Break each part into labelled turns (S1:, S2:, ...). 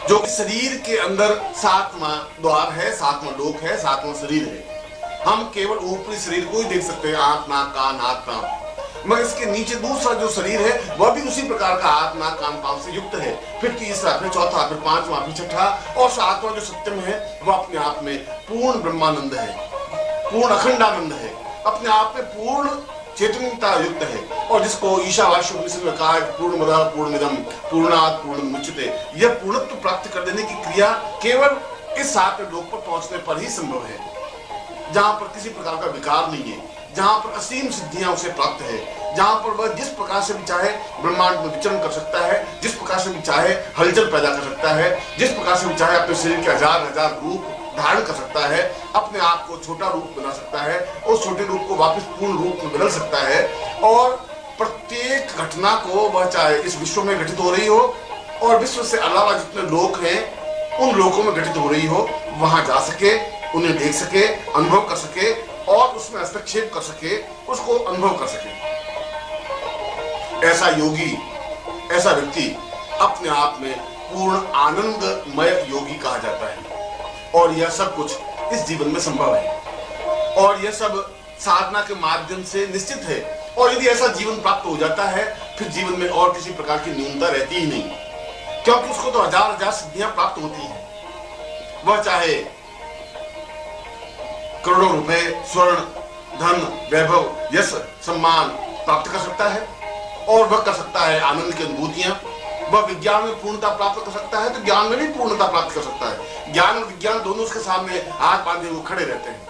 S1: जो कि शरीर के अंदर सातवां द्वार है, सातवां लोक है, सातवां शरीर है। हम केवल ऊपरी शरीर को ही देख सकते हैं, आंख नाक कान हाथ पांव, मगर इसके नीचे दूसरा जो शरीर है वह भी उसी प्रकार का आंख नाक कान पांव से युक्त है। फिर तीसरा, फिर चौथा, फिर पांचवा, फिर छठा और सातवां जो सत्यम है वह अपने आप में पूर्ण ब्रह्मानंद है, पूर्ण अखंडानंद है, अपने आप में पूर्ण चेतनता युक्त है। और जिसको ईशावास्य उपनिषद में कहा है पूर्णमदः पूर्णमिदं पूर्णात् पूर्णमुच्यते, यह पूर्णत्व प्राप्त कर देने की क्रिया केवल इस सातवें लोक पर पहुंचने पर ही संभव है, जहां पर किसी प्रकार का विकार नहीं है, जहां पर असीम सिद्धियां उसे प्राप्त है, जहां पर वह जिस प्रकार से भी चाहे ब्रह्मांड में विचरण कर सकता है, जिस प्रकार से भी चाहे हलचल पैदा कर सकता है, जिस प्रकार से भी चाहे अपने शरीर के हजार हजार रूप धारण कर सकता है, अपने आप को छोटा रूप बना सकता है, उस छोटे रूप को वापस पूर्ण रूप में बदल सकता है। और प्रत्येक घटना को वह चाहे इस विश्व में घटित हो रही हो और विश्व से अलावा जितने लोक हैं उन लोकों में घटित हो रही हो, वहां जा सके, उन्हें देख सके, अनुभव कर सके और उसमें हस्तक्षेप कर सके, उसको अनुभव कर सके। ऐसा योगी, ऐसा व्यक्ति अपने आप में पूर्ण आनंदमय योगी कहा जाता है। और यह सब कुछ इस जीवन में संभव है और यह सब साधना के माध्यम से निश्चित है। और यदि ऐसा जीवन प्राप्त हो जाता है फिर जीवन में और किसी प्रकार की न्यूनता रहती ही नहीं, क्योंकि उसको तो हजार हजार सिद्धियां प्राप्त होती हैं। वह चाहे करोड़ों रुपए, स्वर्ण, धन, वैभव, यश, सम्मान प्राप्त कर सकता है और वह कर सकता है आनंद की अनुभूतियां। वह विज्ञान में पूर्णता प्राप्त कर सकता है तो ज्ञान में भी पूर्णता प्राप्त कर सकता है। ज्ञान और विज्ञान दोनों उसके सामने हाथ बांधे हुए खड़े रहते हैं।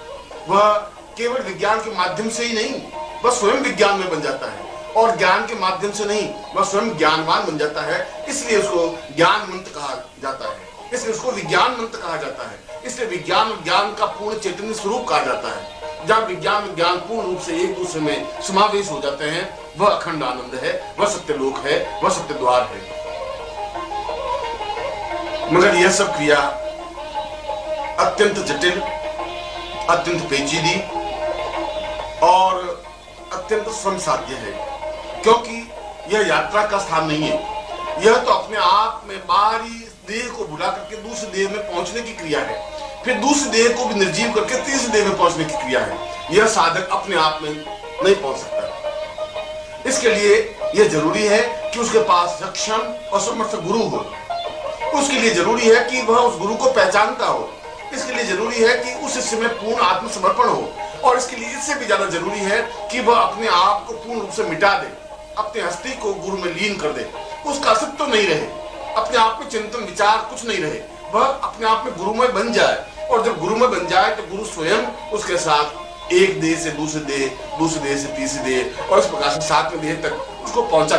S1: वह केवल विज्ञान के माध्यम से ही नहीं, वह स्वयं विज्ञान में बन जाता है और ज्ञान के माध्यम से नहीं, वह स्वयं ज्ञानवान बन जाता है। इसलिए उसको ज्ञान मंत्र कहा जाता है, इसलिए उसको विज्ञान मंत्र कहा जाता है, इसलिए विज्ञान और ज्ञान का पूर्ण चैतन्य स्वरूप कहा जाता है। जब विज्ञान और ज्ञान पूर्ण रूप से एक दूसरे में समावेश हो जाते हैं, वह अखंड आनंद है, वह सत्यलोक है, वह सत्य द्वार है। मगर यह सब क्रिया अत्यंत जटिल, अत्यंत पेचीदी और अत्यंत श्रम साध्य है, क्योंकि यह यात्रा का स्थान नहीं है। यह तो अपने आप में बाहरी देह को भुला करके दूसरे देह में पहुंचने की क्रिया है, फिर दूसरे देह को भी निर्जीव करके तीसरे देह में पहुंचने की क्रिया है। यह साधक अपने आप में नहीं पहुंच सकता। इसके लिए यह जरूरी है कि उसके पास सक्षम और समर्थ गुरु हो। उसके लिए जरूरी है कि वह उस गुरु को पहचानता हो। इसके लिए जरूरी है कि उस शिष्य में पूर्ण आत्मसमर्पण हो। और इसके लिए इससे भी ज्यादा जरूरी है कि वह अपने आप को पूर्ण रूप से मिटा दे, अपने हस्ती को गुरु में लीन कर दे, उसका अस्तित्व तो नहीं रहे, अपने आप में चिंतन विचार कुछ नहीं रहे, वह अपने आप में गुरुमय बन जाए। और जब गुरुमय बन जाए तो गुरु स्वयं उसके साथ एक देह से दूसरे देह, दूसरे देह से तीसरे देह और इस प्रकार से सातवें देह तक उसको पहुंचा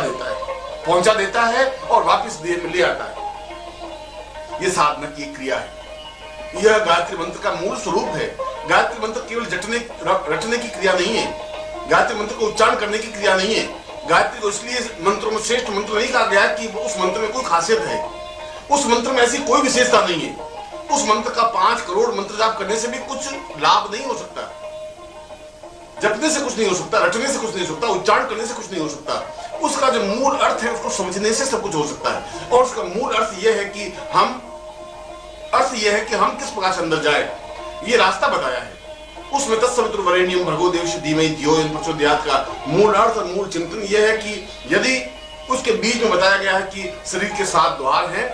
S1: देता है और वापिस देह में ले आता है। यह साधना की क्रिया है। यह गायत्री मंत्र का मूल स्वरूप है। गायत्री मंत्र केवल रटने की क्रिया नहीं है, गायत्री मंत्र को उच्चारण करने की क्रिया नहीं है। गायत्री को इसलिए मंत्रों में श्रेष्ठ मंत्र नहीं कहा गया कि उस मंत्र में कोई खासियत है, उस मंत्र में ऐसी कोई विशेषता नहीं है। उस मंत्र का 5 करोड़ मंत्र जाप करने से भी कुछ लाभ नहीं हो सकता, जपने से कुछ नहीं हो सकता, रटने से कुछ नहीं हो सकता, उच्चारण करने से कुछ नहीं हो सकता। उसका जो मूल अर्थ है उसको समझने से सब कुछ हो सकता है। और उसका मूल अर्थ यह है कि हम किस प्रकार से अंदर जाए, ये रास्ता बताया है। उसमें तत्सवितुर्वरेण्यं भर्गो देवस्य धीमहि धियो यो न प्रचोदयात् का मूल अर्थ और मूल चिंतन यह है कि यदि उसके बीच में बताया गया है कि शरीर के 7 द्वार हैं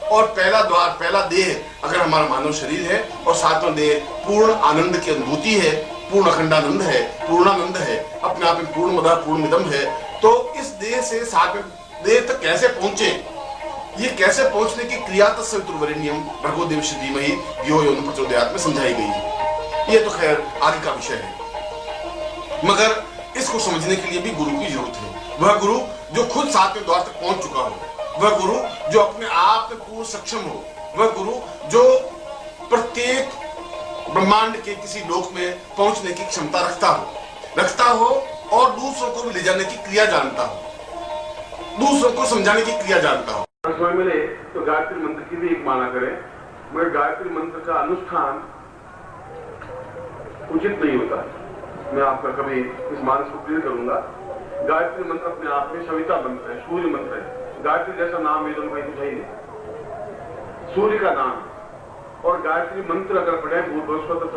S1: और पहला द्वार, पहला देह अगर हमारा मानव शरीर है और 7वां देह पूर्ण आनंद की अनुभूति है, पूर्ण अखंडानंद है, पूर्णानंद है, अपने आप में पूर्णमदः पूर्णमिदं है, तो इस देह से 7वें देह तक कैसे पहुंचे, ये कैसे पहुंचने की क्रिया तत्सवितुर्वरेण्यं भर्गो देवस्य धीमहि धियो यो न प्रचोदयात् में समझाई गई है। ये तो खैर आगे का विषय है, मगर इसको समझने के लिए भी गुरु की जरूरत है। वह गुरु जो खुद 7वें द्वार तक पहुंच चुका हो, वह गुरु जो अपने आप में पूर्ण सक्षम हो, वह गुरु जो प्रत्येक ब्रह्मांड के किसी लोक में पहुंचने की क्षमता रखता हो और दूसरों को भी ले जाने की क्रिया जानता हो, दूसरों को समझाने की क्रिया जानता हो। समय मिले तो गायत्री मंत्र की भी एक माना करें, मगर गायत्री मंत्र का अनुष्ठान उचित नहीं होता। मैं आपका कभी इस मानस को क्लियर करूंगा। गायत्री मंत्र अपने आप में सविता मंत्र है, सूर्य मंत्र है। गायत्री जैसा नाम वेदों में कुछ है ही नहीं।
S2: सूर्य का नाम और गायत्री मंत्र अगर पढ़े भूर्भुवस्वतः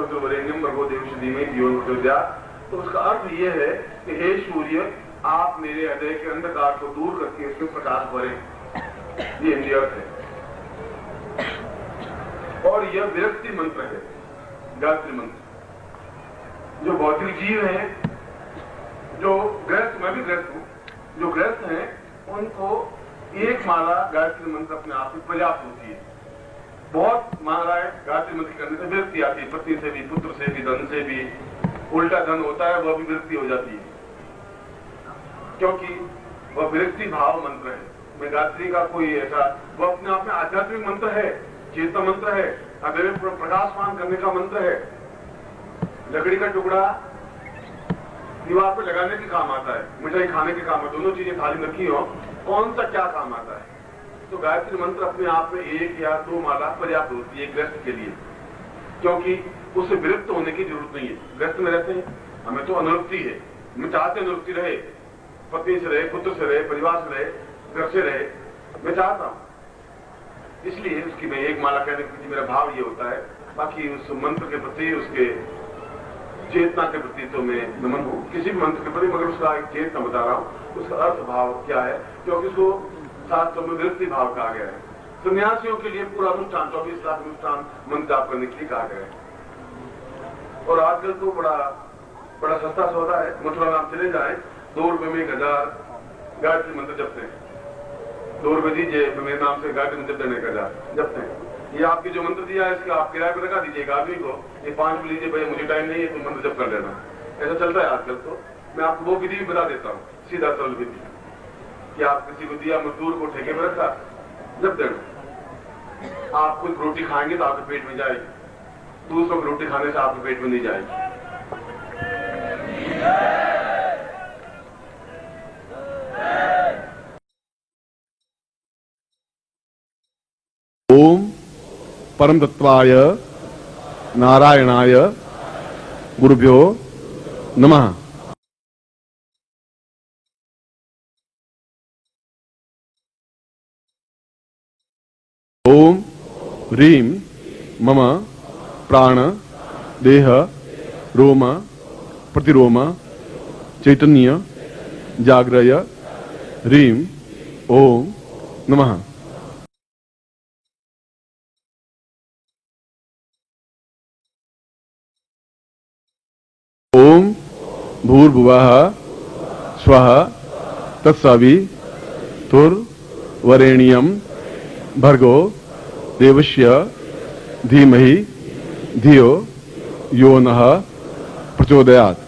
S2: भर्गो देवस्य धीमहि धियो यो न प्रचोदयात्, तो उसका अर्थ यह है कि हे सूर्य, आप मेरे हृदय के अंधकार को दूर करके उसमें प्रकाश भरे। ये हिंदी अर्थ है। और यह विरक्ति मंत्र है, गायत्री मंत्र। जो भौतिक जीव हैं, जो गृहस्थ, मैं भी गृहस्थ हूं, जो गृहस्थ हैं उनको एक माला गायत्री मंत्र अपने आप में पर्याप्त होती है। बहुत मालाएं गायत्री मंत्र करने से विरक्ति आती है, पत्नी से भी, पुत्र से भी, धन से भी। उल्टा धन होता है, वह भी विरक्ति हो जाती है, क्योंकि वह विरक्ति भाव मंत्र है। मैं गायत्री का कोई ऐसा, वह अपने आप में आध्यात्मिक मंत्र है, चेतना मंत्र है, अगर प्रकाशमान करने का मंत्र है। लकड़ी का टुकड़ा दीवार पर लगाने के काम आता है, मिठाई खाने के काम, दोनों चीजें थाली में रखी हो, कौन सा क्या काम आता है। तो गायत्री मंत्र अपने आप में एक या दो माला पर्याप्त होती है गृहस्थ के लिए, क्योंकि उससे विरक्त होने की जरूरत नहीं है। गृहस्थ में रहते हैं, हमें तो अनुरक्ति है, मैं चाहते अनुरक्ति रहे, पत्नी से रहे, पुत्र से रहे, परिवार से रहे, घर से रहे, मैं चाहता हूं। इसलिए उसकी मैं एक माला कहने के प्रति मेरा भाव ये होता है। बाकी उस मंत्र के प्रति, उसके चेतना के प्रति तो मैं नमन हूं, किसी भी मंत्र के प्रति, मगर उसका एक चेतना बता रहा हूं, उसका अर्थ भाव क्या है, क्योंकि उसको शास्त्रों में विरक्ति भाव कहा गया है। सन्यासियों के लिए पूरा अनुष्ठान, 24 लाख अनुष्ठान मंत्र जाप करने के लिए कहा गया है। और आजकल तो बड़ा सस्ता सौदा है, मथुरा में आप चले जाए, 2 रुपए में 1000 गायत्री मंत्र जपते हैं। 2 रुपए दीजिए, मेरे नाम से गायत्री मंत्र देने का जपते हैं। ये आपकी जो मंत्र दिया है, इसका आप किराए पर लगा दीजिए एक आदमी को, ये 5 रुपए लीजिए, भैया मुझे टाइम नहीं है, तो मंत्र जप कर लेना। ऐसा चलता है आजकल। तो मैं आपको वो विधि भी बता देता हूँ, सीधा सरल विधि, कि आप किसी को दिया, मजदूर को ठेके में रखा, जब देना। आप कुछ रोटी खाएंगे तो आपके पेट में जाएगी, दूसरों की रोटी खाने से आपके पेट में नहीं जाएगी।
S3: ओम परम तत्वाय नारायणाय गुरुभ्यो नमः। ओम ह्रीं मम प्राण देह रोम प्रतिरोम चैतन्य जाग्रय ह्रीं ओम नमः। ओम भूर्भुवः स्वः तत्सवितुर्वरेण्यं भर्गो देवस्य धीमहि धियो यो नः प्रचोदयात्।